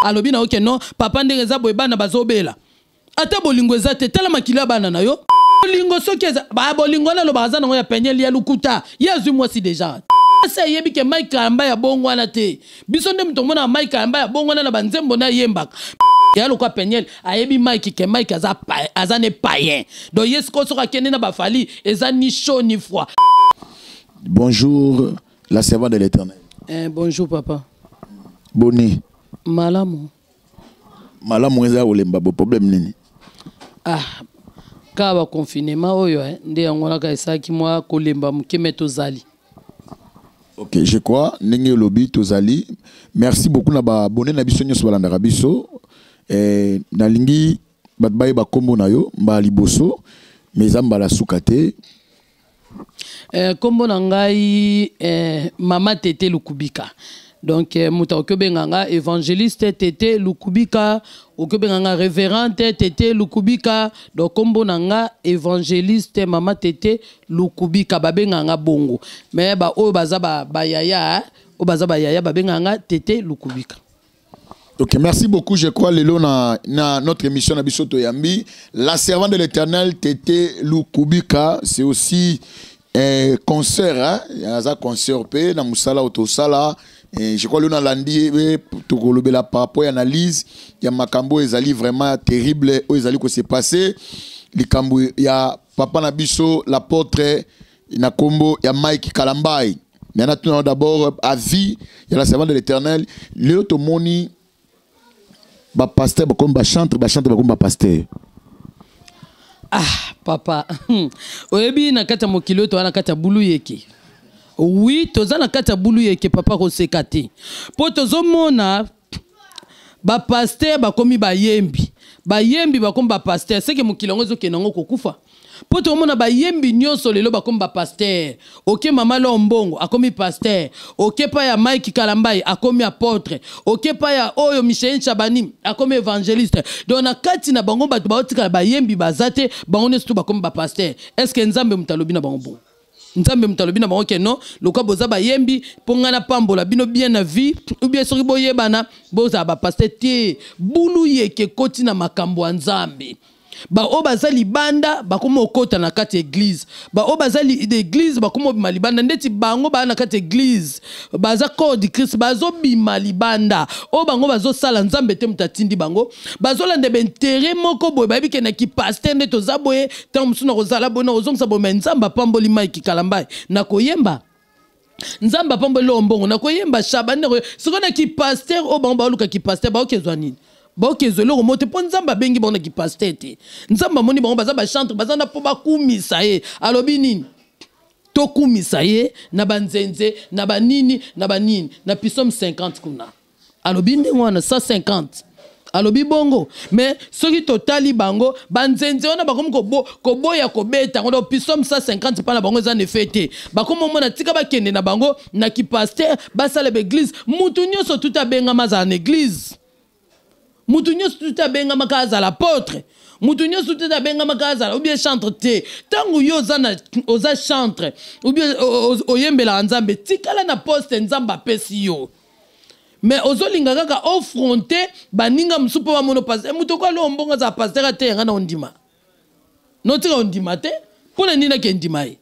alobi na oke non papa ndenge za boye bana bazobela ata bolingo eza te tala makila bana na yo bolingo soki eza ba bolingo na lo baza na ya penyeli ya lukuta yezu moi si déjà asa yebi ke Mike Kalamba ya bongo wana te biso nde mto mona Mike Kalamba ya bongo na banzembo na yembaka ya lokwa penyeli ayebi Mike ke Mike aza ne païen donc yesko soka kende na bafali eza ni chaud ni froid. Bonjour la servante de l'Éternel. Bonjour papa. Boni. Malamu. Malamu eza olemba bo problème nini? Ka ba confinement oyo nde yango ka esaki mwa kolemba mukeme tozali. Ok, je crois ndenge lobi tozali. Merci beaucoup na ba abonné na biso nyos balanda biso. Na lingi bat baye ba kombo na yo mba liboso mais amba la sukate. Kombo na ngai mama Tete Lukubika. Donc muta okobenganga évangéliste Tete Lukubika, okobenganga révérende Tete Lukubika, donc kombo nanga évangéliste mama Tete Lukubika babenganga bongo. Mais ba o baza ba yaya, o baza ba yaya babenganga Tete Lukubika. Ok, merci beaucoup. Je crois lelo na notre émission na biso Toyambi, la servante de l'Éternel Tete Lukubika, c'est aussi un concert hein, un concert pe na musala otosala. Je crois que nous avons la par rapport à l'analyse, il y a Makambo, ezali vraiment terrible, ezali que c'est passé. Il y a Papa Nabiso, l'apôtre, Nakombo, il y a Mike Kalamba. Il y a d'abord à vie, il y a la servante de l'Éternel. L'automoni, ba pasteur, comme ba chantre, comme ba pasteur. Papa, oyebi na kata mokilo to na kata bulu yeke. Oui, toza na kata bulu yeke papa ko sekate. Po tozo mona ba pasteur ba komi ba yembi. Ba yembi ba komi ba pasteur, c'est que mokilongo zo kenango kokufa. Po to mona ba yembi nyonso lelo ba komi ba pasteur. OK mama Lombongo akomi pasteur. OK pa ya Mike Kalambai akomi apôtre. OK pa ya oyo Michel Chabani akomi évangéliste. Donc na kati na bango ba otika ba yembi bazate bango nestu ba komi ba pasteur. Est-ce que nzambe mutalobi na bango bon? Nzambe mutalobi na bango keno loka boza ba yembi ponga na pambola bino bien na vie ou bien soki boyebana boza ba pasteur tie bulu yeke koti na makambo ya nzambe. Ba obaza libanda bakomo okota na kati église ba obaza l'église bakomo bima libanda ndeti bango ba na kati église baza corps de Christ bazo bima libanda o bango bazo sala nzambe te mutatindi bango bazo lande bentere moko boye babi ke na ki pasteur ndeto za boye tant musuna kozala boye na ozongsa boye nzamba pamboli Mike Kalamba na koyemba nzamba pamboli Lombongo na koyemba Shabane sokona ki pasteur o bango ba luka ki pasteur ba okezwa nini. Boke zolo remonte po nzamba bengi bona ki pastete nzamba moni bango baza ba chantre baza na po ba kumisa ye alobi nini to kumisa ye na banzenze na banini na pisom 50 kuna alobi ndi wana 150 alobi bongo mais soki totali bango banzenze ona bakomi koboya kobeta ngodo pisom 150 pa na bango za ne fete bakomo mona tika bakende na bango na ki pasteur basala be église mutu nyonso tuta benga maza na église. Moutounios tout a benga makaza l'apôtre. Moutounios tout a benga makaza ou bien chantre te. Tangu yo zana oza chantre ou bien oyembe la nzambe tikala na poste nzamba pesi yo. Mais ozolinga kaka affronter baninga msupo wa mono pasteur. Mutoko Lombongo za pasteur te ngana ondima. Notika ondima te pona nina ke ndima ye.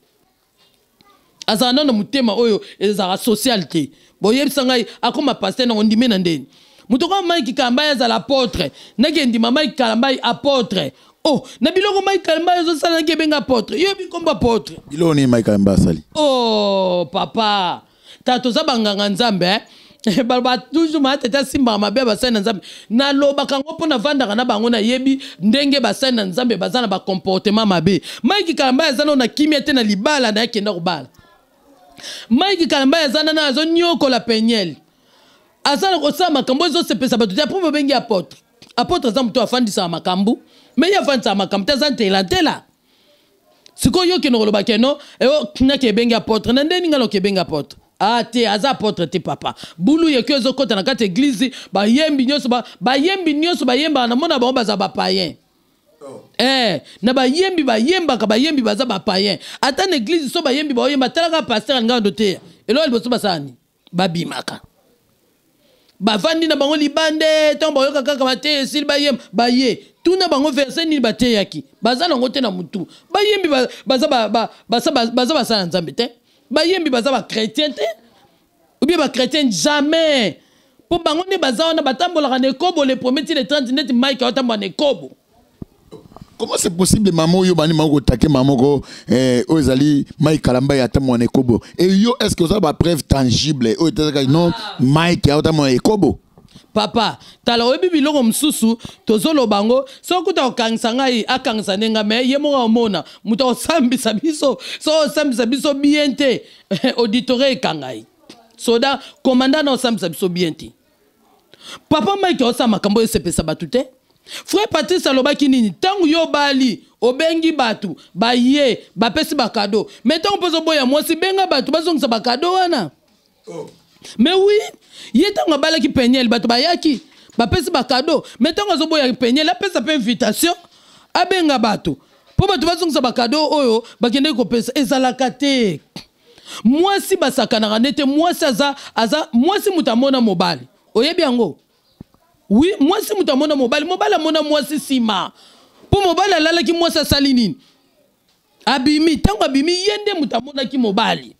Azana na mutema oyo ezara socialité. Boyebisa ngai akoma pasteur na ondime na ndeni. Mutoko Mike Kalamba za l'apôtre. Nagendi Mike Kalamba apôtre. Oh, na biloko Mike Kalamba zo sala ke benga apôtre. Yo bi komba apôtre. Biloni Mike Kalamba sali. Oh, papa. Tato za banganga nzambe Balba toujours ma tete simba mabe basana nzambe. Na loba kango pona vanda na bango na yebi ndenge basana nzambe bazana ba comportement mabe. Mike Kalamba zana na kimia te na libala na yake nda kubala. Mike Kalamba zana na zo nyoko la penyel. Azana kosa makambo zo sepesa batu ya pour bengi apôtre. Apôtre za mtu afandi sa makambo, mais ya afandi sa makambo tazante la tela. Siko yo ke no loba keno, na ke bengi apôtre, na ndeni ngalo ke bengi apôtre. Ah te aza apôtre te papa. Bulu ye ke zo kota na kati église, ba yembi nyoso ba yemba na mona ba baza ba païen. Na ba yemba ka ba yembi baza ba païen. Ata na église so ba yembi ba yemba talaka pasteur ngando te. Elo elboso basani. Ba bimaka. bavandi na bango libande tant bayoka kaka bate sil bayem baye tuna bango verset ni bate yaki baza nango te na mutu bayembi baza basala nzambe te bayembi baza ba chrétien te ou bien ba chrétien jamais pour bango ne baza wana batambola na ekobo le premier le 30 net Mike atambola na ekobo. Comment c'est possible maman yo bani mango take maman ko ozali Mike Kalamba ya tambola na ekobo et yo est-ce que vous avez preuve tangible o tezaka non Mike ya tambola na ekobo papa tala oyebi biloko msusu tozolo bango sokuta okangisa ngai akangisa nenga me ye moko omona muto osambisa biso so osambisa biso bien te auditore ekangai soda commandant na osambisa biso bien te papa Mike osa makambo esepesa batu te frère Patrice alobaki nini tangu yo bali obengi batu baye bapesi bakado mais tango pozo boya mwasi benga batu bazongisa bakado wana mais oui ye tango balaki penyel batu bayaki bapesi bakado mais tango zo boya penyel apesa pe invitation abenga batu po batu bazongisa bakado oyo bakende kopesa ezalaka te mwasi basakanaka nete mwasi aza mwasi mutamona mobali oyebi yango. Oui, moi si mutamona mobile amona mwasi sima. Po mobile alala ki mwasi asali nini? Abimi, tango abimi yende mutamona ki mobile.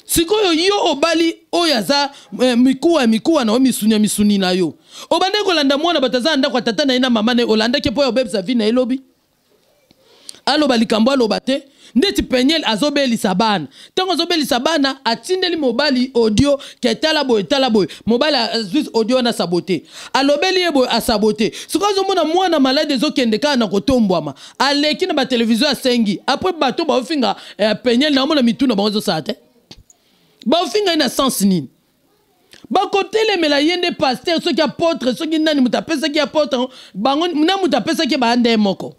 Sikoyo yo obali oyaza mikuwa na misuni na yo. Obande kolanda mwana bataza anda kwa tata na ina mama ne olanda ke po yo bebsa vi na elobi. Alo balikambo alo bate. Ndeti penyel azobeli sabana tango azobeli sabana atindeli mobali audio ketala boy mobali azus audio na sabote alobeli yebo asabote sikozo mona mwana malade ezokende kana kotombwama aleki na ba television asengi après bato ba ofinga penyel na mona mituna bango sate ba ofinga ina sens nini ba kotele mela yende pasteur soki apôtre soki nani mutapesa ki apôtre bango na mutapesa ki bande moko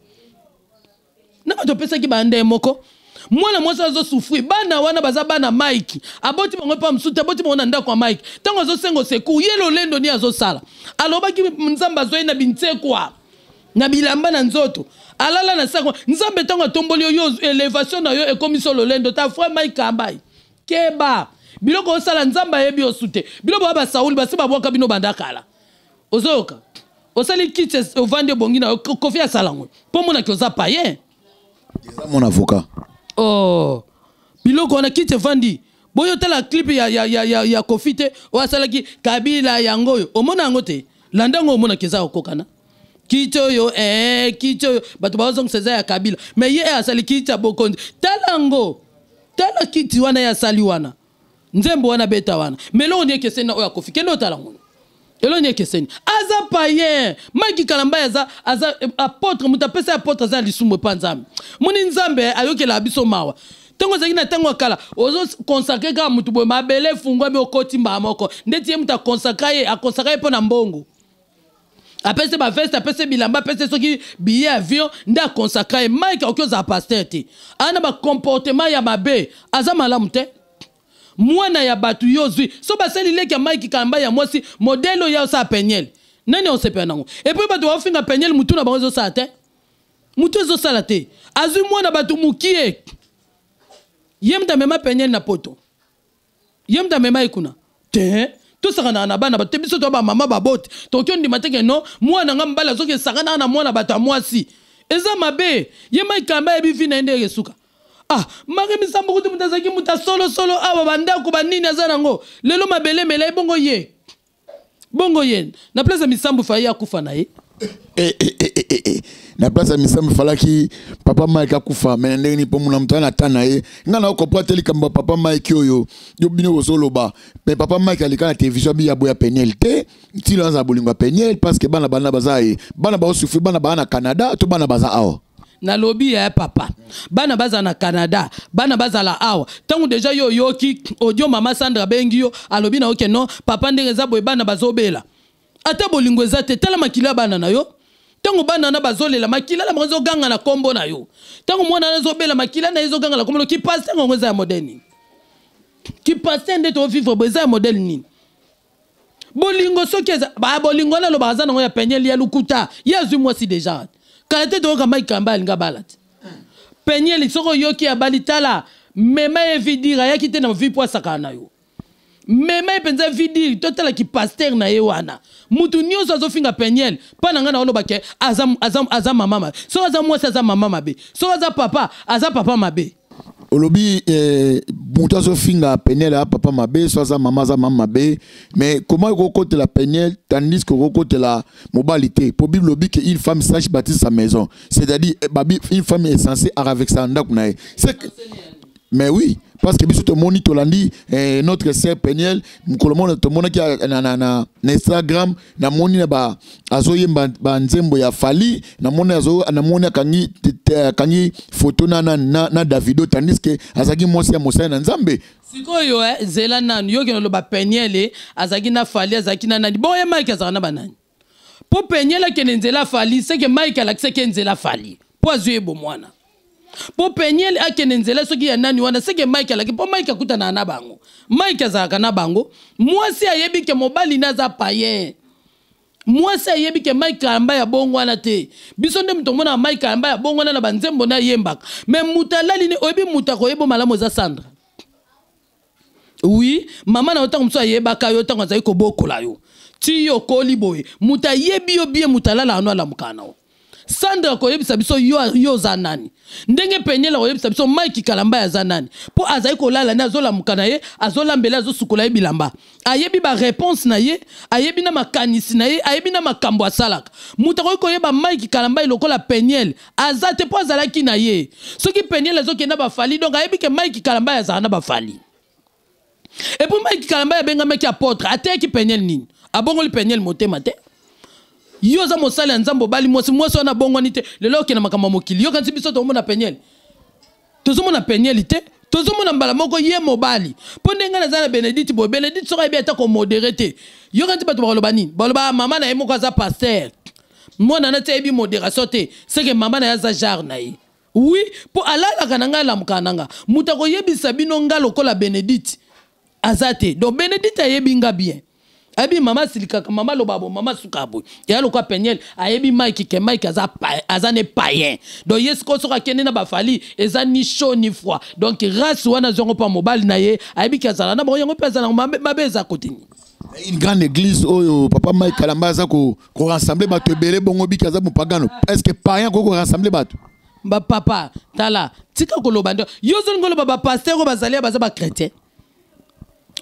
na topesa ki bande moko mwana mwasa zo souffrir bana wana baza bana Mike aboti bango pa msuta aboti bango nda kwa Mike tango zo sengo seku yelo lendo ni azo sala aloba ki nzamba zo ina bintekwa na bilamba na nzoto alala na sako nzambe tango tomboli yo elevation na yo ekomiso lolendo ta frère Mike Kambai keba biloko osala nzamba yebi osute biloko ba Sauli basiba bwaka bino bandakala ozoka osali kitse ovande bongi na kofi asalango po mona ki oza payen. C'est mon avocat. Oh, biloko on a quitté Vandi. Boyo tala clip ya kofite o asalaki kabila yango o mona ngote landango mona keza okokana kito yo batu bazong seza ya kabila mais ye asali kita bokondi talango tala kiti wana ya sali wana nzembo wana beta wana melo nie kesena o ya kofike no talango elo nie keseni aza payen Mike Kalamba aza apôtre mutapesa apôtre za lisumu panzambe muni nzambe ayokela biso mawa tango zakina tango akala ozo consacrer ka mutu boy mabele fungwa mi okoti mbamoko ndeti muta consacrer akonsacrer pona mbongo apese ba veste apese bilamba apese soki billet avion nda consacrer Mike okyoza pasteur te ana ba comportement ya mabe aza malamu te mwana ya batu yozwi so baseli leki ya Mike Kalamba ya mwasi modelo ya osa penyel nani osepe nango et puis batu wafinga penyel mutu na bango sa te mutu zo sala te azwi mwana batu mukie yemta mema penyel na poto yemta mema ikuna te to sakana na bana batu biso to ba mama babote to kyo ndima teke no mwana nga mbala zoke sakana na mwana batu mwasi eza mabe ye Mike Kalamba ya bivi na ende yesuka. Ah, mari misambo kuti mutazaki muta solo awa bandako banini azanango lelo mabele mela bongo ye na place misambo fa ya kufa na ye na place misambo falaki papa Mike akufa mais ndenge ni pomuna mutana tana ye ngana okoprate likambo papa Mike oyo yo bino ozoloba mais papa Mike alika na télévision bi ya boya Peniel te ti lanza bolingo Peniel parce que bana bazaye bana ba souffrir bana Canada to bana baza awa na lobby ya papa bana baza na Canada bana baza la awa tangu deja yo yoki audio mama Sandra Bengio alobi na oke non papa ndenge za boy bana bazobela ata bolingo ezate tala makila bana na yo tangu bana na bazolela makila la mwanzo ganga na kombo na yo tangu mwana na zobela makila na ezo ganga la kombo ki passe ngongeza ya moderne ki passe nde to vivre beza modèle nini bolingo sokeza ba bolingo na lo baza na ya penyeli ya lukuta yezu mwasi deja kalate to ka Mike Kalamba linga balati penyeli soko yoki ya balitala mema evidira yakite na vie po sakana yo mema epenza vidi totala ki pasteur na ye wana mutu nyonso azofinga peniel pa na nga na oloba ke aza mama mabe so aza mwasi aza mama mabe so aza papa mabe olobi mutu azofinga peniel a papa mabe so aza mama mabe mais comment kokote la peniel tandis que kokote la mobilité pour Bible lobi que une femme sache bâtir sa maison c'est-à-dire une femme est censée avec sa ndaku na ye mais oui parce que biso to moni to landi notre sœur Peniel mkolomona to mona ki na Instagram na moni na ba azoyemba ba nzembo ya Fali na moni na moni kangi photo na Davido tandis que azaki mosi ya mosai na Nzambe sikoyo zela nanu yoki no ba Peniel azaki na Fali azaki na nani bon ye Mike azaka na banani po Peniel ke nzela Fali c'est que Mike alakse ke nzela Fali po azuye bo mwana po Peniel akene nzela soki ya nani wana seke Mike alaki po Mike akutana na bango Mike azaka na bango mwasi ayebi ke mobali naza paye mwasi ayebi ke Mike amba ya bongo wana te biso nde mto mona Mike amba ya bongo wana na banzembo na yembaka mais mutalali ni oyebi mutako yebo malamu za Sandra oui mama na otango mso ayebaka yo tango azali kobokola yo ti yo koli boye muta yebi yo bien mutalala ano ala mukana o Sandra koyebisa biso yo zanani ndenge Peniel koyebisa biso Mike Kalamba ya zanani po azali kolala na azola mukana ye azolambela azosukola ye bilamba ayebi ba réponse na ye ayebi na makanisi na ye ayebi na makambo asalaka muta koyeba Mike Kalamba lokola Peniel azate po azalaki na ye soki Peniel azokenda ba Fali donc ayebi ke Mike Kalamba ya zana ba Fali et pour Mike Kalamba ya benga meki apôtre ateki Peniel nini abongoli Peniel motema te yo za mosala nzambo bali mwasi wana bongo nite lelo ke na makambo mokili yo kanti biso to mona Peniel tozomona Peniel te tozomona mbala moko ye mobali ponde nga na za na Benedict bo Benedict soka bi ata ko modéré yo kanti bato baloba nini baloba mama na ye moko za pasteur mona na te bi modération te c'est que mama na ya za jar na ye oui po alala kananga la mkananga mutako yebisa bino nga lokola Benedict azate donc Benedict ayebi nga bien abi mama silika mama lobabo mama sukabo ya lokwa Peniel ayebi Mike ke Mike azane païen donc yes ko soka kende na ba Fali eza ni chaud ni froid donc race wana zongo pa mobile na ye ayebi kazala na bongo pesa na mabeza kotini une grande église oh papa Mike Kalamba za ko rassembler bato ebele bongo bi kaza mupagano est-ce que païen ko rassembler bato ba papa tala tika ko lobando yo zo ngolo ba pasteur ko bazalia baza ba chrétien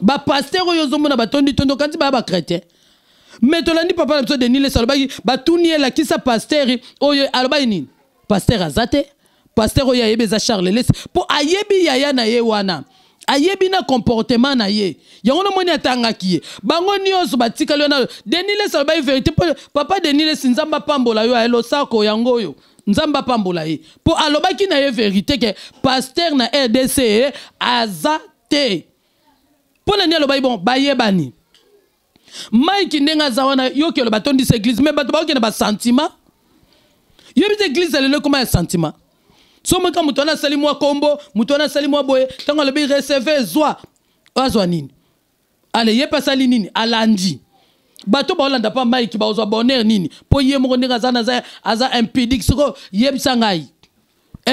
ba pasteur yo zomona batondi tondo kanti ba chrétien mais tolandi papa na Denis le salobaki batuni la kisa pasteur oyo aloba nini pasteur azate pasteur oyo ayebeza Charles les po ayebi yaya na ye wana ayebi na comportement na ye yango no moni atangaki ye bango nyonso batikali wana Denis le salobaki vérité papa Denis le sinzamba pambola yo elo sako yango yo nzamba pambola ye po alobaki na ye vérité que pasteur na RDC azate pona ni aloba bon bayebani Mike ndenga zawana yoke lo batondi sa église mais bato baoke na ba sentiment yebite église le comment sentiment so mo ka mutona sali mwa kombo mutona sali mwa boye tango le bi recevoir zwa azwa nini ale ye pasali nini alandi bato ba olanda pa Mike ba ozwa bonheur nini po ye mo ndenga zana za aza impudique soko yebisa ngai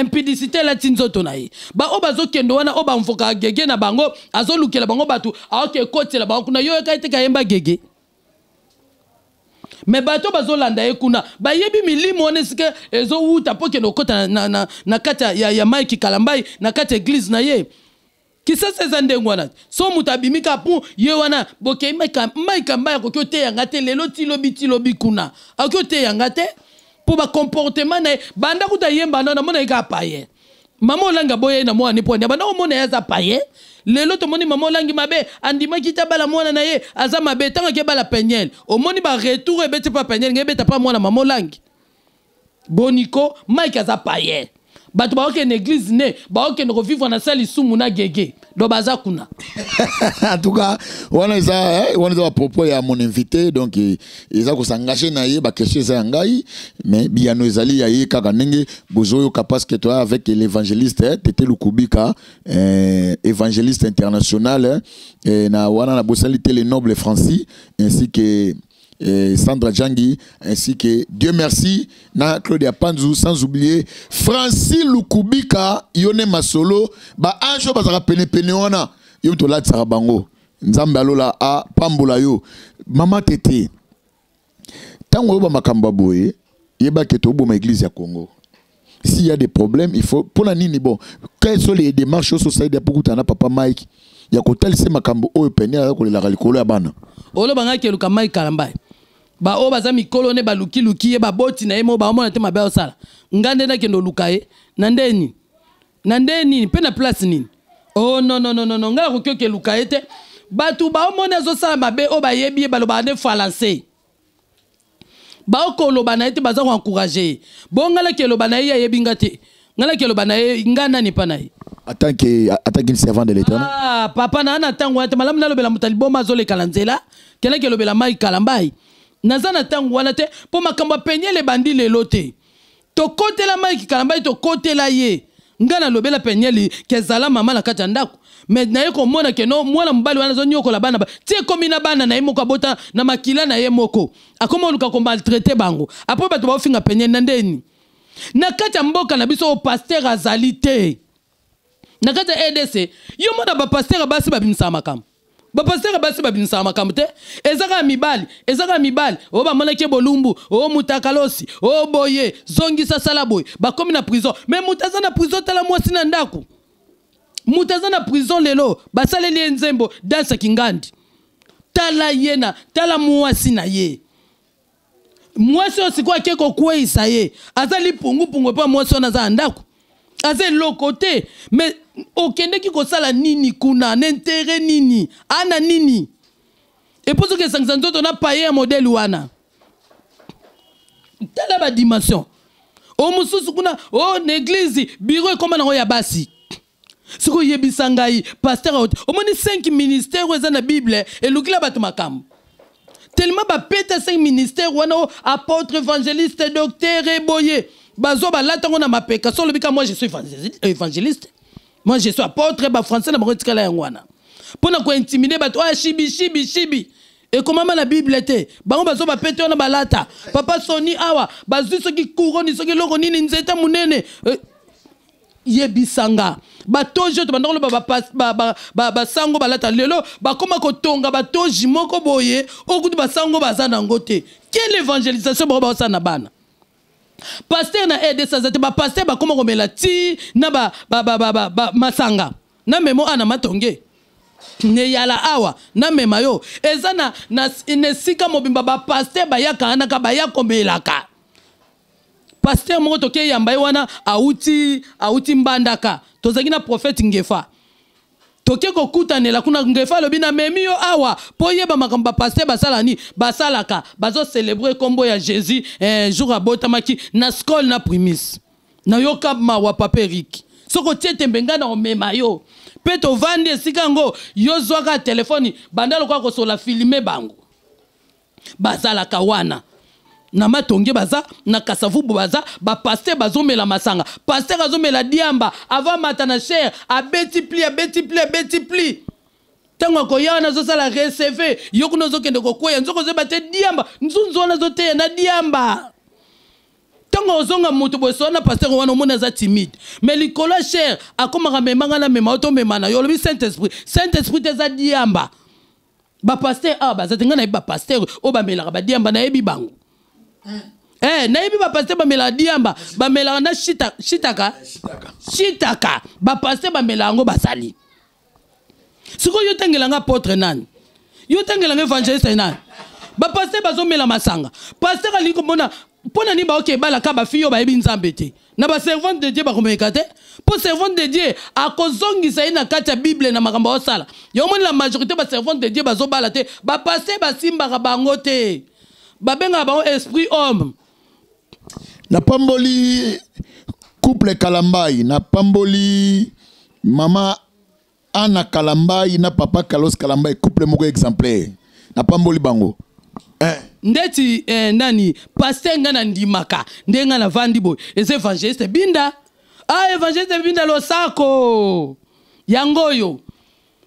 impudicité la tinzoto na ye ba obazo kendo wana oba mfoka gege na bango azolukela bango batu aoke kotela bango kuna yo kaite kayemba gege mais bato bazolanda ye kuna ba yebi milimo onesike ezo wuta poke no kota na kata ya Mike Kalambai na kata église na ye kisa sezande ngwana so mutabimika pu ye wana boke Mike mbaya ko te yangate lelo ti lobi kuna akyo te yangate pour ba comportement na banda kuta yemba na mona ika paye mama olanga boye na mwana nipo banda mona yaza paye lelo to moni mama olangi mabe andima kita bala mwana na ye aza mabe tanga ke bala Peniel omoni ba retour ebeti pa Peniel ngebeta pa mwana mama olangi boniko Mike aza paye bato ba oke na église ne ba oke no vivre na sali sumu na gege do baza kuna en tout cas on a à propos ya mon invité donc ils a ko s'engager na ye ba question za ngai mais biano ezali ya ye kaka ndenge bozoyo parce que toi avec l'évangéliste Tete Lukubika évangéliste international na wana na bosalité les nobles français ainsi que Sandra Djangi ainsi que Dieu merci na Claudia Panzu sans oublier Francis Lukubika yone masolo ba anjo bazaka pene wana yo to la tsara bango nzambe alola a pambola yo mama tete tango ba makamba boye yeba ke to bo ma église ya Congo. S'il y a des problèmes, il faut pour la nini bon. Quelles sont les démarches au société pour que papa Mike ya kotel se makambo o penia ko la likolo ya bana. Olo banga ke luka Mike Kalambai. Ba o baza mikolo ne ba luki luki ba boti na yemo ba mona te mabe osala. Ngande na kendo lukaye nandeni. Nandeni pe na place nini. Oh non non non non non ngala ko ke lukaye te. Batu ba mona zo sala mabe o ba yebi ba lo ba ne falancer. Ba okolo bana ete baza ko encourager. Bon ngala ke lo bana ye yebinga te. Ngala ke lo bana ye ngana ni panai. En tant que servant de l'Éternel. Ah, papa na na tango ate malam na lobela mutalibo mazole kalanzela, kela ke lobela mai kalambai. Nazana tango wana te po makambo penye le bandi le lote. To kote la mai kalambai to kote la ye. Ngana lobela penye li kezala mama na kata ndako. Mais na ye ko mona ke no mwana mbali wana zo nyoko la bana ba. Tie komi na bana na ye moko bota na makila na ye moko. Akoma luka ko maltraiter bango. Apo bato ba finga penye ndeni. Na kata mboka na biso o pasteur azalité. Nakata EDC yo mona ba pasteur basi ba binisa makam ba pasteur basi ba binisa makam te ezaka mibali o ba mona ke bolumbu o mutakalosi o boye zongisa salaboy ba komi na prison mais mutaza na prison tala mwasi na ndako mutaza na prison lelo ba saleli nzembo dansa kingandi tala yena tala mwasi na ye mwasi osikwa keko kweisa ye azali pungu pa mwasi na za ndako aze lokote mais okende ki kosala nini kuna n'intérêt nini ana nini et pour ce que sanction on a payé un modèle wana tala ba dimension o mususu kuna o l'église bureau comme na ya basi siko yebisa ngai pasteur o moni 5 ministères eza na bible et lukila batu makam tellement ba peta 5 ministères wana apôtre évangéliste docteur et boyer bazo ba latango na mapeka solo bika moi je suis évangéliste. Moi je suis apôtre ba français na bakotika la yangwana. Pona ko intimider bato shibi. Et comment la Bible était? Bango bazo ba pete na balata. Papa Soni awa bazu soki couronne soki loko nini nzeta munene. Yebisanga. Batojo to bandolo ba sango balata lelo ba koma ko tonga batoji moko boye okutu ba sango bazana ngote. Quelle évangélisation ba sa na bana? Pasteur na aide ça zate ba pasteur ba koma komela ti na ba masanga na memo ana matonge ne yala awa na mema yo ezana na inesika mobimba ba pasteur ba yaka na ka ba yakomelaka pasteur moko toke yamba wana auti mbandaka tozaki na prophète ngefa toke ko kutanela kuna ngefa lobi na memi yo awa po yeba makamba pasteur basala ni basalaka bazo célébrer kombo ya Jésus jour abotamaki na skol na primis na yo kabma wa paperik soko tiete mbenga na omema yo peto vandi esika ngo yo zwaka telefoni bandalo kwa ko sola filmer bango basalaka wana na matonge baza na kasavubu baza ba pasteur bazomela masanga pasteur azomela diamba avant matana cher a beti pli tango ko yana zo sala recevé yoko nozo kende ko koya nzoko ze bate diamba nzunzo na zo te na diamba tango ozonga mutu bosona pasteur wana mona za timide mais likolo cher akoma memanga na mema auto memana yo le Saint Esprit te za diamba ba pasteur baza tenga na ba pasteur o ba mela ba diamba na ebi bango na yebi ba pasteur ba mela diamba ba mela na shitaka ba pasteur ba mela ngo basali siko yo tengelanga apôtre nani yo tengelanga évangéliste nani ba pasteur bazo mela masanga pasteur ali ko mona pona ni ba okay bala ka ba fiyo ba yebi nzambe te na ba servante de Dieu ba komeka te po servante de Dieu akozongisa ina kati ya Bible na makambo osala yo moni la majorité ba servante de Dieu bazo bala te ba pasteur ba simba ka bango te babenga ba esprit homme na pamboli couple Kalambai na pamboli mama Anna Kalambai na papa Carlos Kalambai couple moko exemplaire na pamboli bango ndeti nani pasteur ngana ndimaka ndenga na vandi boy ez évangéliste binda évangéliste binda lo sako yangoyo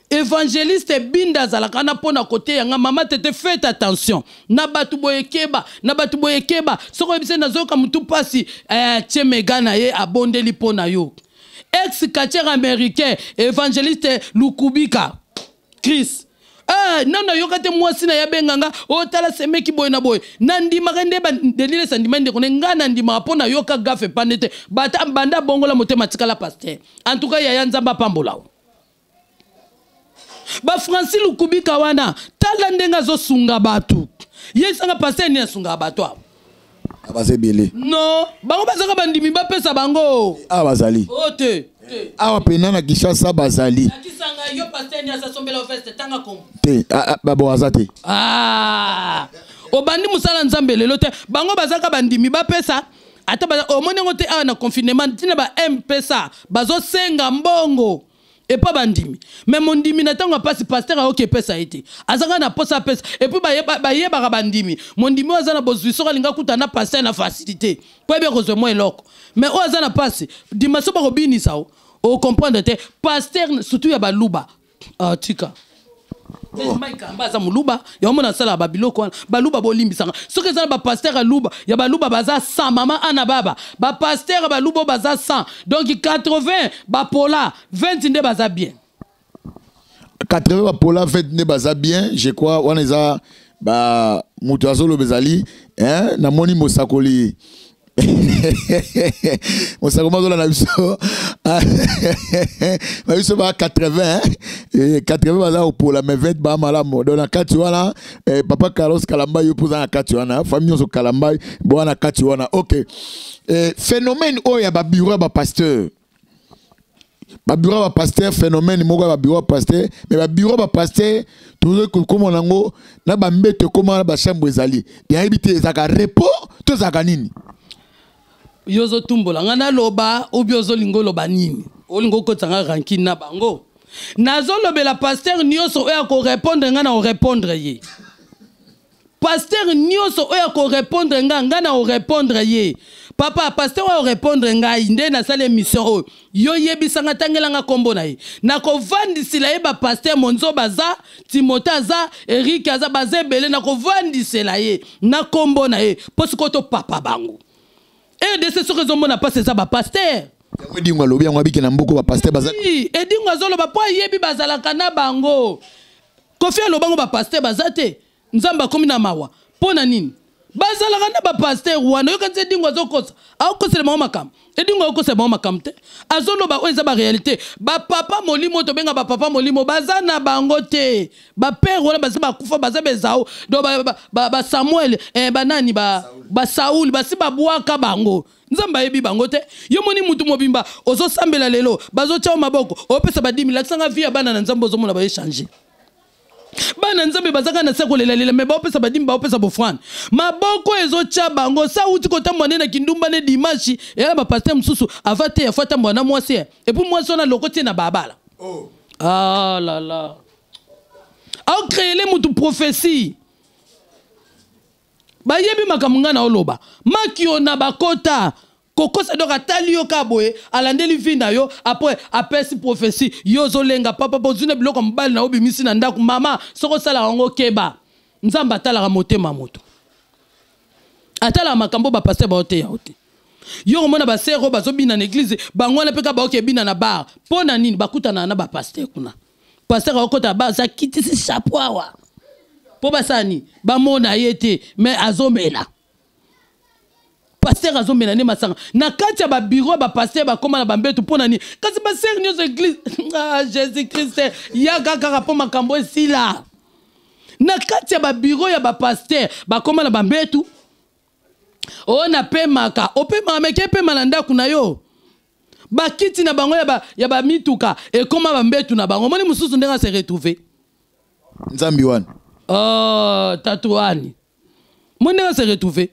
évangéliste binda zalaka na pona côté yanga mama tete faites attention na batu boyekeba soko ebise nazoka mutu pasi tiemega na ye abondeli pona yo ex-catcher américain évangéliste Lukubika Chris ah nana yokate mwasi na yabenganga o tala semeki boy na boy nandima rende ba delile sandima ndeko nga nandima pona yoka gafe panete bata banda bongola motema tikala pasteur en tout cas ya nzamba pambola ba Francis Lukubika wana tala ndenga zo sunga batu yesanga pasteur ni sunga batu abazebele non bango bazaka bandimi bapesa bango abazali ote awa pena na Kishasa bazali akisanga yo pasteur ni asasombela ofeste tanga kom te babo azate obandi musala nzambe lelo te bango bazaka bandimi bapesa ata omoni ngote na confinement tina ba mpesa bazo senga mbongo et pas bandimi mais mon dimi na tango passe pasteur a OK pesa été azanga na posa pesa et puis ba yeba bandimi mon dimi azana bozuiso linga kutana pasteur na facilité po bien ko moi eloko mais o azana passe dimaso ba robini sao o comprendre te pasteur surtout ya baluba tika Maika mbaza muluba ya mona sala babiloko baluba bolimbisanga soki ezala ba pasteur aluba ya baluba baza 100 mama ana baba ba pasteur baluba baza 100 donc 80 ba pola 20 nde baza bien 80 ba pola 20 nde baza bien je crois wana eza ba mutu azolo bezali na moni mosakoli on s'est commencé dans biso ba 80 80 baza pour la mais 20 ba malamu dans la kati wana papa Carlos Kalamba yo poza na kati wana famille so Kalamba bo na kati wana OK phénomène o ya ba bureau ba pasteur phénomène moko ba bureau pasteur mais ba bureau ba pasteur toujours comme on ngo na ba mbete comme ba chambre ezali bien habité ezaka repos to zaka nini yozo tumbola ngana loba obiozo lingo loba nini olingo kotanga rankine na bango nazo lobela pasteur nyoso oya ko répondre ngana o répondre ye pasteur nyoso oya ko répondre ngana o répondre ye papa pasteur o répondre ngai nde na sale mission yo yebisanga tangelanga kombo na ye na ko vandisila ye ba pasteur monzo baza Timothée aza Eric aza bazebele na ko vandisela ye na kombo na ye posiko to papa bango. Et de ce raison on a passé ça ba pasteur. Oui, dis-moi lobi ngwa biki na mbuko ba pasteur bazala. Oui, et dis-moi zolo ba po yebi bazala kana bango. Kofi lo bango ba pasteur bazate. Nzamba komi na mawa. Pona nini? Bazala kana ba pasteur wana yo kanze dingwa zokosa. A okosele mama makam. Et dingwa okosele mama makam te. Azolo ba oza ba réalité. Ba papa molimo to benga ba papa molimo bazana bango te. Ba père wala bazaba kufa bazabe zao. Do ba Samuel banani ba Saul basi ba bwaka bango. Nzamba yebi bango te. Yo moni mutu mobimba ozo sambela lelo bazo chao maboko. Opesa ba 10 000 sanga via bana na nzambo zo mona ba échanger. Bana nzambe bazaka na seko lela mais ba opesa ba dimba opesa bo fran. Maboko ezo cha bango sa uti kota mwana na kindumba ne dimanche et ba pasteur msusu avate ya fata mwana mwasi et puis moi sona lokoti na babala. Oh. Ah là là. Au créer les mutu prophétie. Ba yebi makamunga na oloba. Makio na bakota. Koko sa doka tali yo kaboye alandeli vinda yo après apesi prophétie yo zolenga papa bozune biloko mbali na obimisi na ndaku mama soko sala ngo keba nzamba tala ka motema moto atala makambo ba pasteur ba ote ya ote yo mona ba sero bazobina na église bangwana peka ba okebina na bar pona nini bakutana na ba pasteur kuna pasteur okota ba za kitisi chapeau awa po basani ba mona yete mais azomela pasteur azomena ne masanga na kati ya ba bureau ba pasteur ba koma na ba mbetu pona ni kasi ba sœur nyozo église Jésus Christ ya kaka po makambo esila na kati ya ba bureau ya ba pasteur ba koma na ba mbetu o na pemaka o pema meke pema na ndaku na yo ba kiti na bango ya ba mituka e koma ba mbetu na bango moni mususu ndenga se retrouver nzambi wana tatouani moni ndenga se retrouver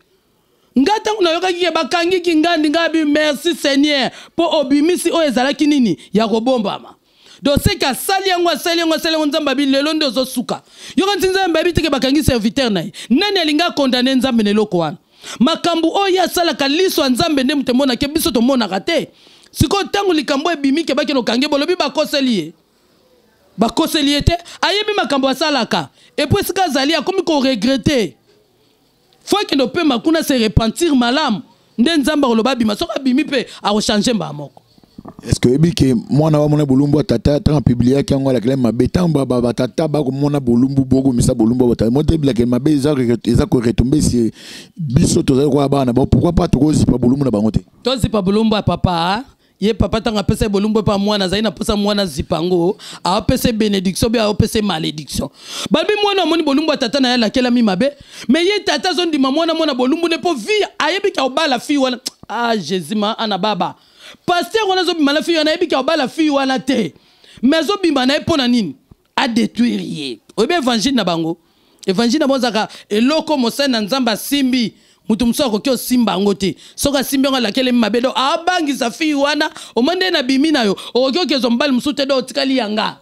ngata kuna yoka ki bakangi ki ngandi ngabi merci Seigneur po obimisi o ezalaki nini ya kobombama do seka sali yango nzamba bi lelo ndo zo suka yoka nzamba bi teke bakangi serviteur nayi nani alinga condamner nzambe ne loko wana makambu o ya sala kaliso nzambe nde mutemona ke biso to mona kate siko tangu likambo ebimi ke bakeno kange bolobi bakoseli te ayebi makambo asalaka et puis sika zali akomi ko regretter. Faut que nos pères makuna se repentir malam. Nde nzamba koloba bima soka bimi pe a changer mba moko. Est-ce que que moi na mona bolumbu tata tant publié qui ngo la clé mabe tant ba tata ba ko mona bolumbu bogo misa bolumbu tata mo te blague mabe eza ko retomber si biso to za ko ba na pourquoi pas to zipa bolumbu na bango te to zipa bolumbu papa ye papa tanga pesa bolumbu pa mwana zaina posa mwana zipango a pesa bénédiction be a pesa malédiction babi mwana moni bolumbu tata na ya la kela mi mabe mais ye tata zondi mwana bolumbu ne po vie ayebi ka obala fi wana ah Jésus ma ana baba pasteur on a zo bima la fille on a ebi ka obala fille wana te mais zo bima na epona nini a détruire obe évangile na bango évangile na bozaka eloko mosana nzamba simbi mutu msoko kyo simba ngote soka simbi ngo lakele mabedo a bangisa fille wana o mande na bimi na yo o kyo kezo mbali musute do tikali yanga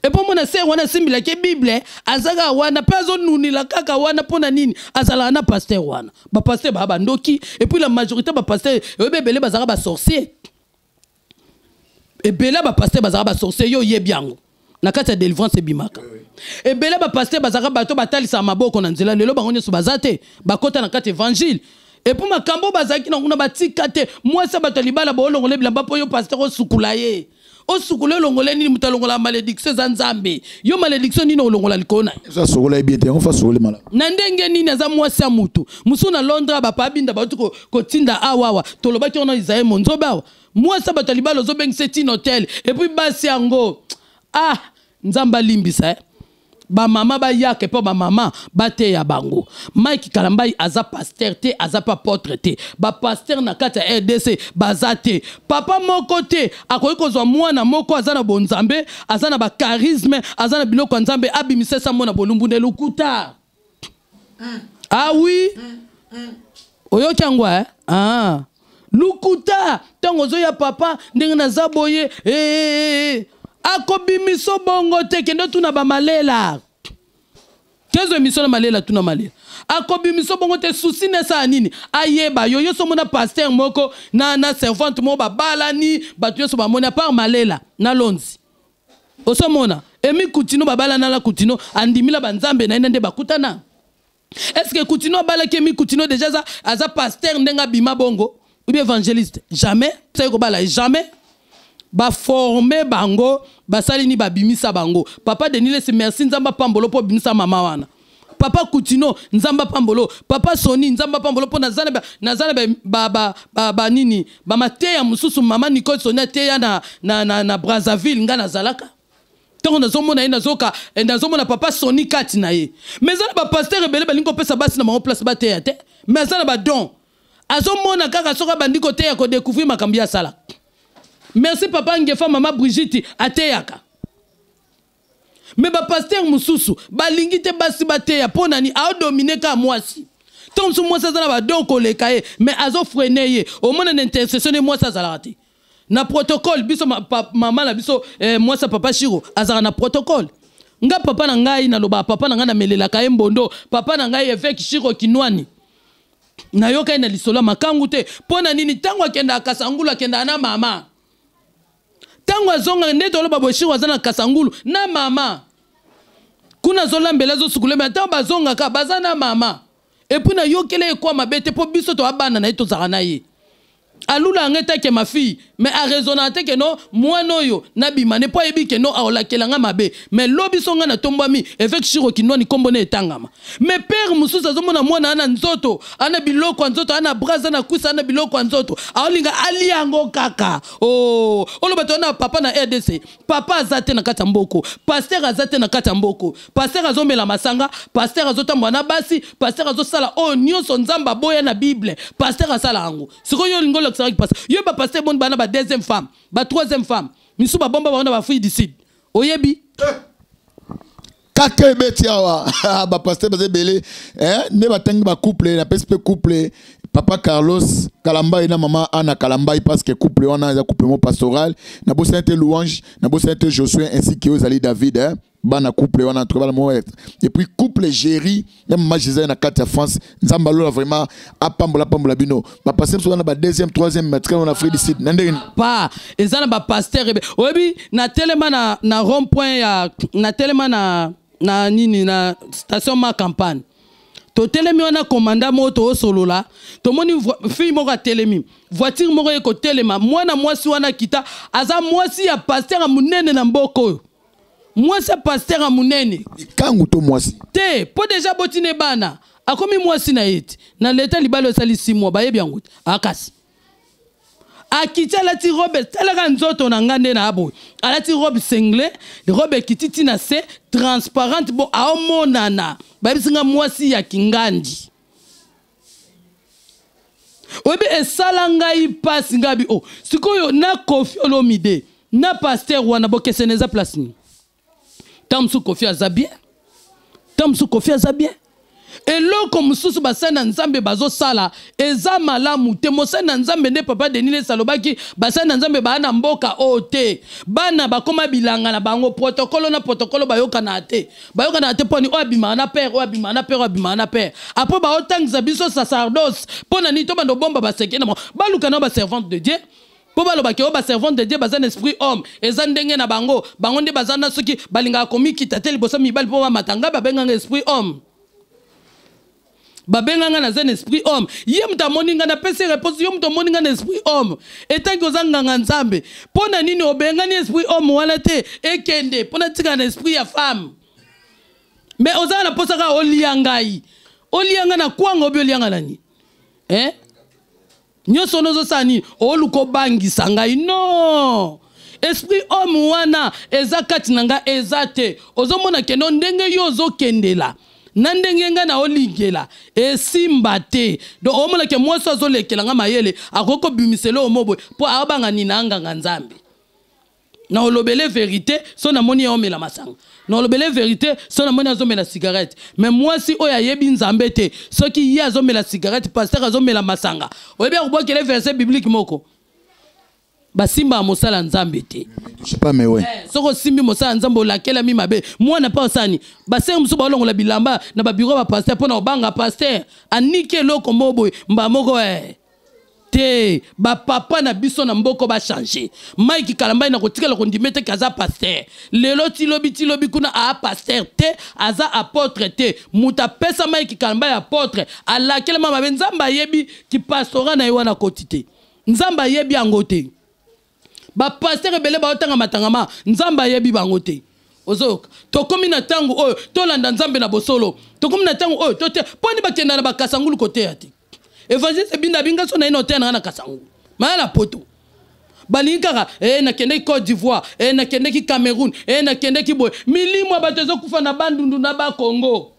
epo mona se wana simbi la ke bible azaga wana pezo nuni la kaka wana pona nini azala na pasteur wana ba pasteur ba bandoki et puis la majorité ba pasteur ebele bazaka ba sorcier ebele ba pasteur bazaka ba sorcier yo yebiango na kati ya délivrance bimaka ebele ba pasteur bazaka bato batalisa maboko na nzela lelo bango nyeso bazate bakota na kati évangile et pour makambo bazaki na kuna batika te moi sa bato libala ba olongole bilamba po yo pasteur osukula ye osukule longole nini mutalongola malédiction za nzambe yo malédiction nini olongola likona ça sokola e bien te on fa sokole mala na ndenge nini aza mwasi ya mutu musu na Londres ba pabinda ba tuko kotinda awawa tolobaki ona Isaïe monzoba mwasi ba talibalo zo beng c'est un hôtel et puis basi yango ah nzamba limbisa ba mama ba yake po ba mama ba te ya bango Mike Kalambai aza pasteur te aza pa apôtre te ba pasteur na kata RDC bazate papa moko te akoyi kozwa mwana moko azana bonzambe azana ba charisme azana biloko nzambe abimise sa mona bolumbu ne lukuta ah oui oyo kyangwa ah lukuta tango zo ya papa ndenge na zaboye akobimiso bongo te kendo tuna ba malela kezo emission na malela tuna malela akobimiso bongo te souci ne sa nini ayeba yo so mona pasteur moko na servante mo ba balani batu so ba mona par malela na lonzi oso mona emi kutino babala na la kutino andimila banzambe na nde bakutana est-ce que kutino bala ke mi kutino déjà aza pasteur ndenga bima bongo ou bien évangéliste jamais ça ko bala jamais ba former bango basali ni babimisa bango papa Denile se merci nzamba pambolo po bimisa mama wana papa Kutino nzamba pambolo papa Soni nzamba pambolo po nazana ba nini ba mateya mususu mama Nicole Sonia teya na Brazzaville nga nazalaka tango nazomona nazoka nazomona papa Soni kati na ye mais zana ba pasteur ebele balingo pesa basi na bango place ba teya te mais zana ba don azomona kaka soka bandiko teya ko découvrir makambi ya sala. Merci papa Ngefa mama Brigitte ateyaka. Mais ba pasteur mususu balingi te basi bateya pona ni a dominer ka mwasi. Tant so mwasi za na ba don ko lekaye mais azo freiner ye. Au moins na intercession mwasi za la na protocole biso mama na biso mwasi papa Shiro azara na protocole. Nga papa na ngai na loba papa na nga na melela ka mbondo papa na ngai évêque Shiro Kinwani. Na yoka ina lisola makangu te pona nini tango akenda akasangulu akenda na mama. Tango azonga ndeto oloba boshiro azana kasangulu na mama kuna zola mbela zo sukule mais tango bazonga ka bazana mama et puis na yokele kwa mabete po biso to abana na ito zaka na ye alula ngeta ke ma fille mais a raisonnate ke no mwana yo na bimane po yebi ke no aola kelanga mabe mais lobi songa na tombami avec Shiro Kinwani kombo na etangama mais père mususu azomona mwana ana nzoto ana biloko nzoto ana braza na kusa ana biloko nzoto aolinga aliango kaka oh oloba to na papa na RDC papa azate na kata mboko pasteur azate na kata mboko pasteur azomela masanga pasteur azotambwa na basi pasteur azosala oh nyonso nzamba boya na bible pasteur asala ango sikoyo lingolo qui passe yo ba pasteur bon bana ba deuxième femme ba troisième femme misu ba bomba ba ba fille d'ici oyebi kake betiawa ba pasteur ba belé ne ba tangi ba couple na pespe couple papa Carlos Kalambai na maman Anna Kalambai parce que couple on a un couple pastoral na bo sainte louange na bo sainte Josué ainsi que aux ali David bana couple on a trouvé le mot et puis couple Géry même magazine na carte France nzamba lo vraiment a pambola bino ba pasteur so na ba deuxième troisième maître on a fait ici ndenge pas ezana ba pasteur oyebi na telema na rond point ya na telema na nini na station ma campagne to telemi wana commanda moto solola to moni fille moko telemi voiture moko eko telema mwana mwasi wana kita aza mwasi ya pasteur munene na mboko mwasi ya pasteur munene kangu to mwasi te po déjà botine bana akomi mwasi na yeti na leta libalo sali 6 mois bayebi yango akasi akiti alati robe talaka nzoto na ngande na abo alati robe single robe kititi na se transparente bo aomonana babisinga mwasi ya kingandi obe esala ngai pasi ngabi o sikoyo na Koffi Olomide na pasteur wana bokeseneza place ni tamsu Koffi azabien eloko mususu basana nzambe bazo sala eza malamu te mosana nzambe ne papa Denile salobaki basana nzambe bana mboka ote bana bakoma bilanga na bango protocole bayokana te poni obima na père après ba otangisa biso sacerdoce pona ni to bando bomba baseke na baluka na ba servante de Dieu po baloba ke ba servante de Dieu bazana esprit homme eza ndenge na bango nde bazana soki balinga komiki tateli bosa mibali po ba matanga babenga esprit homme babenganga na zen esprit homme ye mta moninga na pese réponse ye mta moninga na esprit homme etangi ozanga nzambe pona nini obengani esprit homme wala te ekende pona tika na esprit ya femme mais ozanga na posaka olianga na kwanga obi olianga nani nyoso nozo sani oluko bangisa ngai no esprit homme wana eza kati nanga ezate ozomona keno ndenge yo ozokendela nandenge nga na olingela esimba te do omona ke mwasi azolekela nga mayele akoko bimiselo omobo po abanga ninanga nzambe na olobele vérité so na moni omela masanga na olobele vérité so na moni azomela cigarette mais mwasi oya yebi nzambe te soki ye azomela cigarette pasteur azomela masanga oyebi akobokele verset biblique moko basimba mosala nzambe te je sais pas mais ouais soko simbi mosala nzambe olakela mi mabe mwana pa osani basere musu balongola bilamba na ba bureau ba pasteur pona obanga pasteur anike loko mobo mba moko te ba papa na biso na mboko ba changer Mike Kalamba na kotikela kondimete kaza pasteur lelo tilobi kuna a pasteur te aza apôtre te muta pesa Mike Kalamba ya apôtre alakela mama nzamba yebi ki pastora na yiwana kotite nzamba yebi angote ba pasteur ebele ba otanga matangama nzamba yebi bango te ozoka tokomi na tango oyo tolanda nzambe na bosolo tokomi na tango oyo tote poni bakenda na bakasangulu kote ate evangeliste binda binga so na ino tena na kasangulu mala poto balingaka na kende Côte d'Ivoire na kende ki Cameroun na kende ki boy milimo batezo kufa na bandundu na ba Congo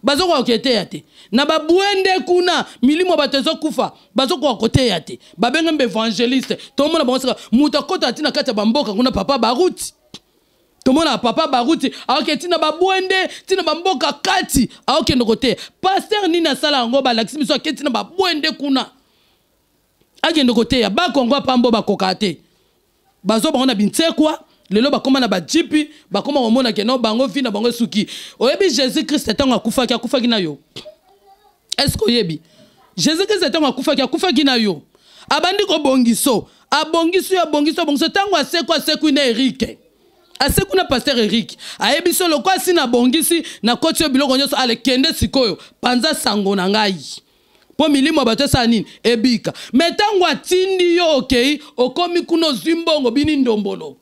bazoko okete yate na babwende kuna milimo batezo kufa bazoko okote yate babenga mbe evangeliste to mona bonsa muta kota tina kata bamboka kuna papa baruti to mona papa baruti aketi na babwende tina bamboka kati akende kote pasteur nina sala ngo ba laximi so aketi na babwende kuna akende kote ya ba Kongo pambo bakokate bazo bangona bintsekwa lelo bakoma na bajipi bakoma omona ke no bango vina bango suki oyebi Jésus Christ etango akufaki na yo est-ce que yebi Jésus Christ etango akufaki na yo abandi ko bongiso abongiso tango aseku na Eric aseku na pasteur Eric ayebi so lokwa sina bongisi na koti yo biloko nyoso ale kende sikoyo panza sango na ngai po milimo batesa nini ebika metango atindi yo okay okomi kuno zimbongo bini ndombolo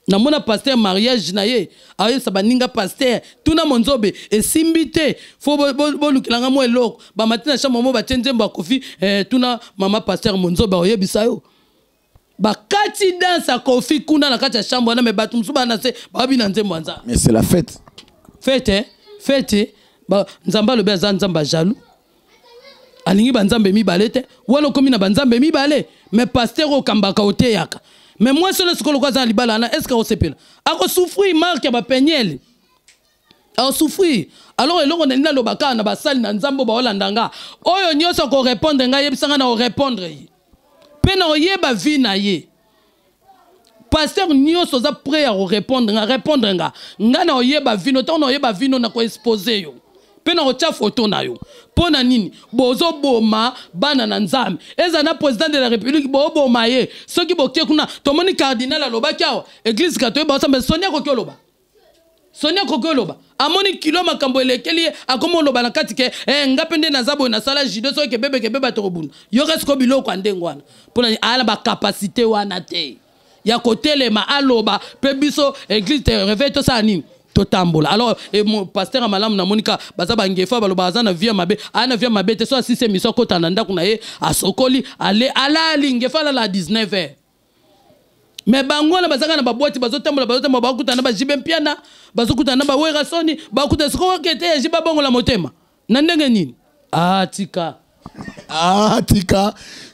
na mona pasteur mariage na ye aye sabaninga pasteur tuna monzobe esimbite fo bolukilanga mo eloko ba matina chamo mo batenzembo akofi tuna mama pasteur monzobe oyebisa yo bakati dansa Koffi kuna na kati ya chambre na me batu msuba na se babi na nzembo nza mais c'est la fête ba nzamba lobe za nzamba jaloux alingi banzambe mibalete wala komi na banzambe mibale mais pasteur okambaka oteyaka mais moi seul ce que le croisant libala na est-ce que osepela ako souffrir marque ba penyele a souffrir alors eloko na nina lobaka na basali na nzambo ba olandanga oyo nyoso ko répondre nga yebisanga na o répondre pe na oyeba vie na ye pasteur nyoso za prêt à répondre nga na oyeba vie no to na oyeba vie no na ko exposer yo pe na ocha photo na yo pona nini bozo boma bana na nzambe eza na président de la république bo boma ye soki bokie kuna tomoni cardinal aloba kiawa église catholique ba sambe sonia ko kioloba Sonia kokoloba amoni kilo makambo elekeli akomo loba na kati ke ngapende na zabo na sala jido so ke bebe torobuna yo resko biloko andengwana pona ala ba capacité wana te ya kotelema aloba pe biso église te réveil to sa nini totambola. Alors mon pasteur a malamu na monika baza bangefa baloba za na via mabe ana via mabe te so si mission ko tananda kuna ye asokoli ale ala lingefa la 19h. Mais bangola bazanga na babwati bazotambola bakutana ba jibe mpiana bazokutana ba wera soni bakuta siko kete jiba bongola motema na ndenge nini tika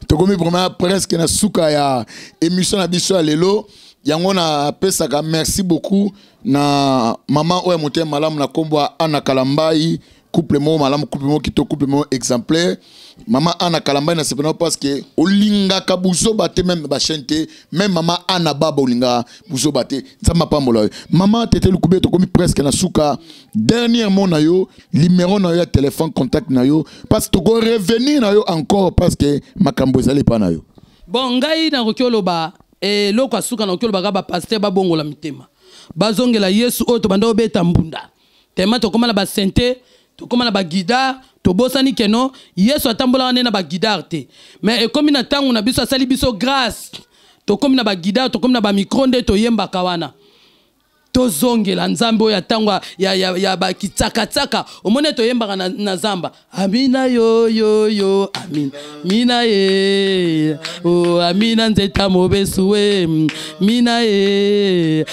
tokomi vraiment presque na suka ya émission na biso lelo yango na pesaka. Merci beaucoup na maman oya motema malamu na kombo Ana Kalambai, couple mo malamu, couple mo kito, couple mo exemplaire. Maman Ana Kalambai na sepena parce que olinga kabuzo bate même ba chante même maman Ana baba olinga buzo bate nzamba pambola. Maman tete lukube to komi presque na suka dernièrement na yo numéro na yo ya téléphone contact na yo parce que to go revenir na yo encore parce que makambo ezali pa na yo. Bon ngai na rokioloba loko asuka na rokioloba ba pasteur ba bongola mitema bazongela Yesu oto banda obeta mbunda tema to koma na ba sente to koma na ba guidar to bosani keno Yesu atambola na ba guidar te mais ekomi na tangu na biso asali biso grâce to komi na ba guidar to komi na ba micro nde to yemba kawana to zongela nzambe ya tangwa ya ba kitsaka omone to yemba na zamba amina yo amin mina ye o amina nzeta mobesuwe mina ye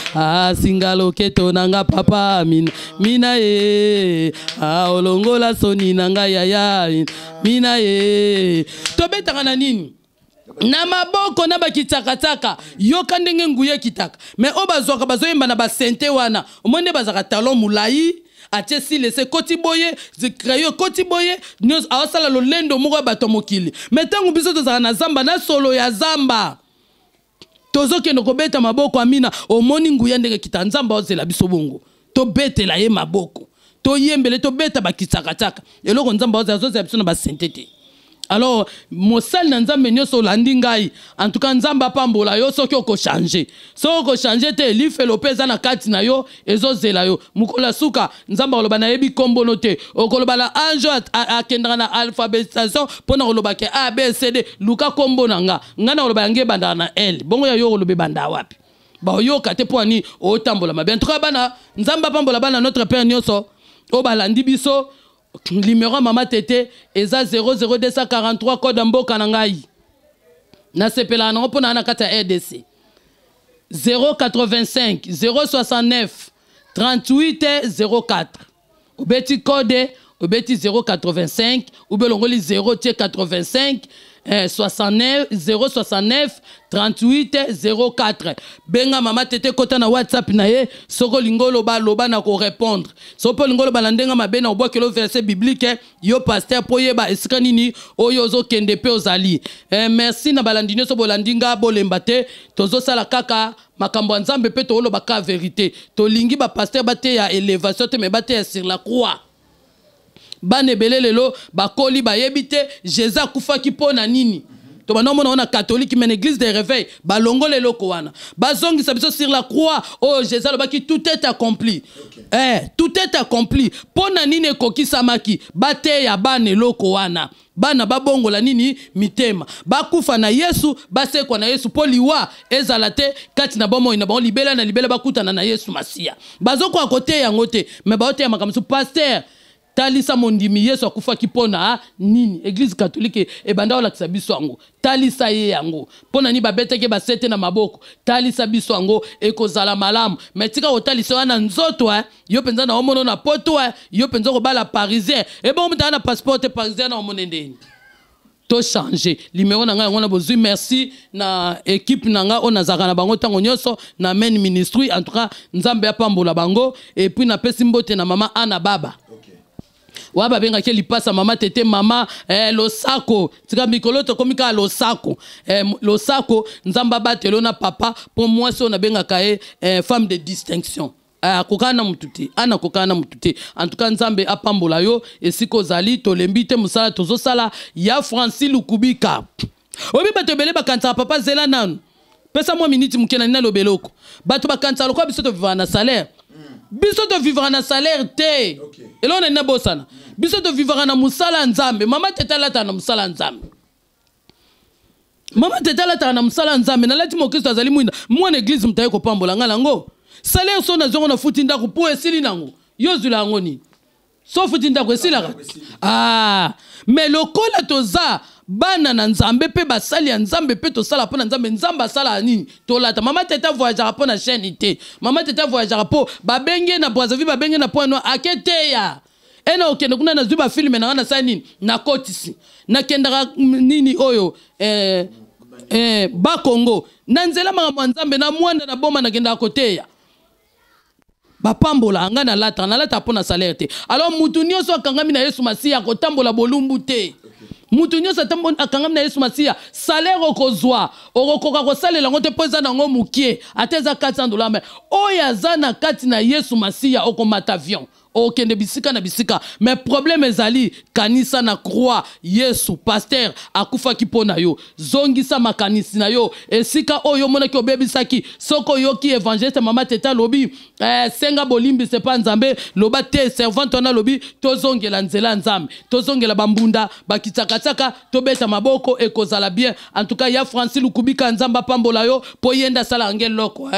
singalo keto nanga papa amin mina ye olongola soni nanga yaya mina ye to betaka na nini na maboko na bakitsaka yoka ndenge nguye kitaka mais obazwaka bazoyemba na basente wana omonde bazaka talon mulai atie si laissé kotiboye zikrayo kotiboye nyos awasala lolendo moko bato mokili mais tangu biso tozaka na zamba na solo ya zamba tozokende kobeta maboko amina omoni nguya ndenge kita nzamba ozela biso bongo to betela ye maboko to yembele to beta bakitsaka eloko nzamba ozela biso na basente te. Alors mosal na nzambe nyoso landi ngai en tout cas nzamba pambola yo soki oko changer soko changer te li felopeza na kati na yo ezozela yo mukola suka nzamba oloba na yebi kombo note okoloba la anjo akendra na alphabétisation pona oloba ke A B C D luka kombo nanga ngana oloba nge banda na L bongo ya yo olobe banda wapi ba yo kate poani o tambola mabe en tout cas bana nzamba pambola bana notre père nyoso o balandi biso numéro mama tete eza 00243 code mboka na ngai na sepela na pona na kata RDC 085 069 38 04 obeti code obeti 085 ubelongoli 085 69 069 38 04 benga mama tete kota na WhatsApp na ye soko lingolo ba loba na ko répondre soko lingolo ba ndenga mabena obokelo verset biblique yo pasteur poyeba esika nini oyo zo kende pe ozali merci na balandinyo so bolandinga bolemba te tozo sala kaka makambo nzambe pe to oloba ka vérité to lingi ba pasteur bate ya élévation te me bate sur la croix bane belelelo bakoli bayebite Jésus akufaki pona nini to banomona ona catholique mais église de réveil balongole loko wana bazongi sabiso sur la croix oh Jésus lobaki tout est accompli tout est accompli pona nini kokisamaki bate ya bane loko wana bana babongola nini mitema bakufa na Yesu basekwa na Yesu poliwa ezala te kati na bomo ina bon libela na libela bakutana na Yesu Masia bazoko akote yango te mais baote ya makamsu pasteur talisa mondimi Yesu akufa kipona nini église catholique e banda ola kisabiso yango talisa ye yango pona ni babeteke basete na maboko talisa biso yango ekozala malamu metika otalisa wana nzoto yo penza na omono na poto yo penza ko bala parisien e bon mutana na passeport parisien na omono ndeni to changer numéro na nga ngona bozui merci na équipe nanga ona zaka na bango tango nyoso na main ministry en tout cas nzambe apambola bango et puis na pesi mbote na mama Ana baba waba benga ke lipasa mama tete mama losako tika mikolo to komika losako losako nzamba batelo na papa pour moi so na benga kae femme de distinction kokana mututi ana kokana mututi en tout cas nzambe apambola yo esiko zali to lembite musala tozo sala ya Francis Lukubika obi bato bele bakanza papa zela nanu pesa moi minute mukena na lobeloko bato bakanza lokwa biso to vivana salaire biso to vivra na salaire te elo na bosana biso to vivra na musala nzambe mama teta lata na musala nzambe mama teta lata na musala nzambe na lati mo Kristo azali mwinda mwana église mtaye ko pambola ngala ngo salaire so na zongo na futi ndako po esili nango yozula ngoni so futi ndako esila mais lokola toza bana na nzambe pe basali ya nzambe pe to sala pona nzambe nzamba sala nini to lata mama teta voyagera pona chaîne te mama teta voyagera po babenge na Brazzaville babenge na point noir akete ya ena okende kuna na zuba film na sa nini na kotisi na kendaka nini oyo ba Congo na nzela mama nzambe na mwanda na boma na kenda kote ya bapambola anga na lata pona salaire te alors mutu nyonso akangami na Yesu Masiya kotambola bolumbu te mutu nyonso akangami na Yesu Masiya salaire okozwa okokoka kosalela ngo te poza na ngo mukie ateza $400 mais oya zana kati na Yesu Masiya okomata avion okende bisika na bisika mais problème ezali kanisa na croix Yesu pasteur akufa kipona yo zongisa makanisi na yo esika oyo monaki obebisaki soko yoki évangéliste mama teta lobi senga bolimbi c'est pas nzambe loba te servante ona lobi tozongela nzela nzambe tozongela bambunda bakitsaka tobeta maboko ekozala bien en tout cas ya Francis Lukubika nzamba pambola yo po yenda sala ngel loko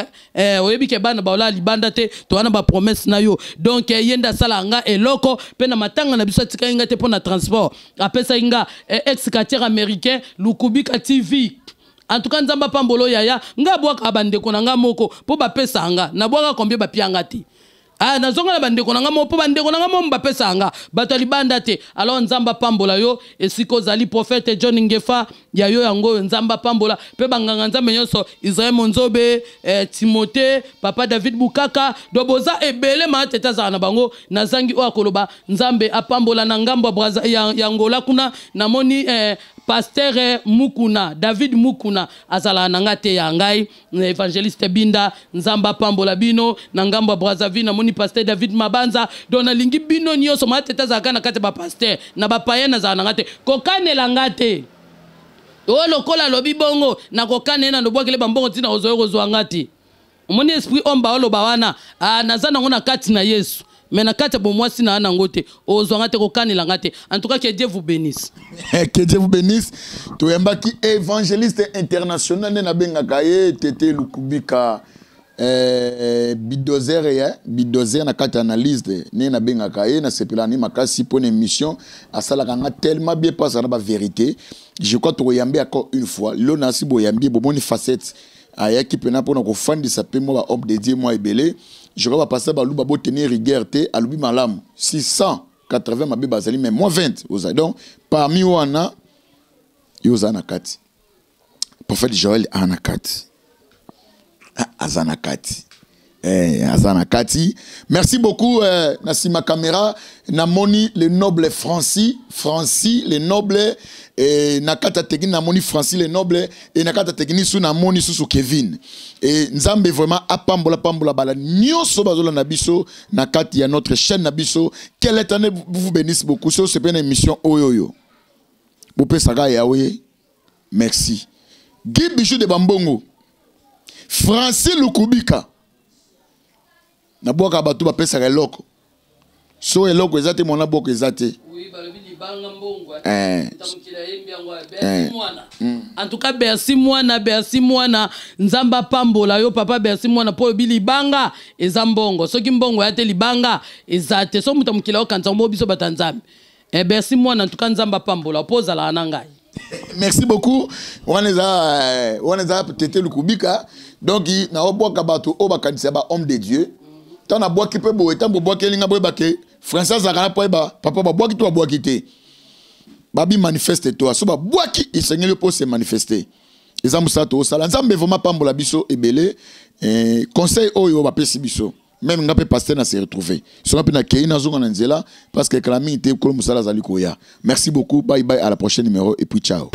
oyebi ke bana baola libanda te to wana ba promesse na yo donc yenda sala nga eloko pe na matanga na biso tika inga te pona transport apesa inga ex-quartier américain Lukubika TV en tout cas nzamba pambolo yaya nga bwaka abandeko na nga moko po bapesa nga na bwaka combien bapianga ti nazonga na bandeko na nga mo po bandeko na nga mo mbapesa nga bato libanda te alors nzamba pambola yo esiko zali prophète John Ngefa ya yo yango nzamba pambola pe banganga nzambe nyonso Israël Monzobe Timothée papa David Bukaka doboza ebele ma teta za na bango nazangi o akoloba nzambe apambola na ngambo braza ya ngola kuna namoni pasteur Mukuna David Mukuna azala nanga te ya ngai évangéliste Binda nzamba pambola bino na ngambo Brazzaville namoni pasteur David Mabanza dona lingi bino nyonso ma teta za kana kate ba pasteur na ba païen za nanga te kokanela ngate o lokola lobi bongo na kokane na ndobwakele bambongo tina ozoyo ngati omoni esprit omba oloba wana nazana ngona kati na Yesu mais na kati bo mwasi na nango te ozwanga te kokanela ngate en tout cas que Dieu vous bénisse que Dieu vous bénisse toyamba ki évangéliste international na bengaka ye Tete Lukubika bidozer na kati analyse ne na bengaka ye na sepela ni makasi pour une émission asala kanga tellement bien passé na ba vérité je crois to yambi encore une fois lona si boyambi boboni facette aya ki pena pour na ko fandisa pe mo ba homme de Dieu moi ebele je crois passer ba luba bo tenir rigueur te alubi malam 680 mabe bazali mais moins 20 oza donc parmi wana yozana kati prophète Joël anakati Azanakati. Azanakati. Merci beaucoup, Nassima Caméra. Namoni le noble Francis, le noble, et Nakata Tekini, Namoni Francis, le noble, et Nakata Tekini, sous Namoni, sous Kevin. Et Nzambe vraiment, apambola, pambola, bala, nyoso bazola nabiso, Nakati, ya notre chaîne nabiso. Quelle année vous bénisse beaucoup. C'est une émission Oyoyo. Boupé Saga Yahweh. Merci. Guy Bichou de Bambongo. Francis Lukubika na boka batu ba pesa eloko so eloko ezate mona boka ezate oui balobi libanga mbongo tamukila yembi yango bersi mwana en tout cas bersi mwana nzamba pambola yo papa bersi mwana po bi libanga eza mbongo soki mbongo yate libanga ezate so mutamukila okanza mbo biso batanzambe bersi mwana en tout cas nzamba pambola poza la nangai. Merci beaucoup. On est à Tete Lukubika. Donc, na oboka bato obakanisa ba homme de Dieu. Tant na boki pe bo etan bo boki linga bo bake. François zakana po ba papa ba boki to boki te. Babi manifeste toi. So ba boki il Seigneur peut se manifester. Ezambu sato sala nzambe vraiment pambola biso ebele conseil oyo ba pesi biso. Même nga pe pasteur na se retrouver. So nga pe na keina zonga na nzela parce que kalami te ko musala zali koya. Merci beaucoup. Bye bye à la prochaine numéro et puis ciao.